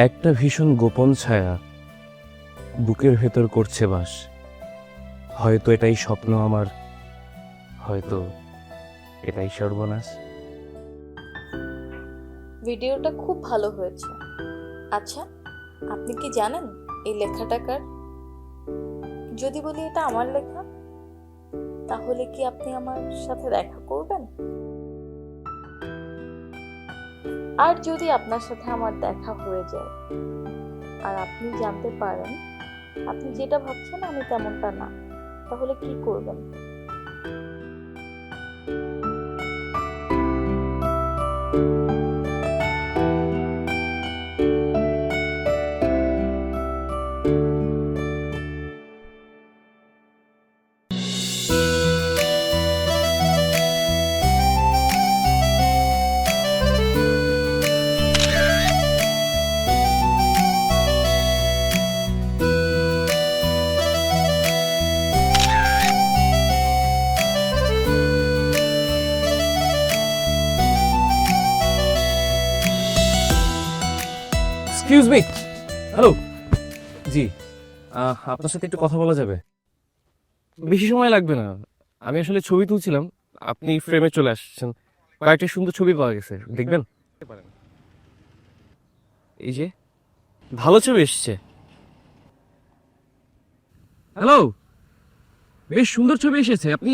একটা ভীষণ গোপন ছায়া বুকের ভেতর করছে বাস। হয়তো এটাই স্বপ্ন আমার, হয়তো এটাই সর্বনাশ। ভিডিওটা খুব ভালো হয়েছে। আচ্ছা, আপনি কি জানেন এই লেখাটা কার? যদি বলি এটা আমার লেখা, তাহলে কি আপনি আমার সাথে দেখা করবেন? আর যদি আপনার সাথে আমার দেখা হয়ে যায় আর আপনি জানতে পারেন আপনি যেটা ভাবছেন আমি তেমনটা না, তাহলে কি করবেন? Excuse me, hello. জি, আপনার সাথে একটু কথা বলা যাবে? বেশি সময় লাগবে না। আমি আসলে ছবি তুলছিলাম, আপনি ফ্রেমে চলে আসছেন। কয়েকটা সুন্দর ছবি পাওয়া গেছে, দেখবেন? এই যে ভালো ছবি এসছে। হ্যালো, বেশ সুন্দর ছবি এসেছে, আপনি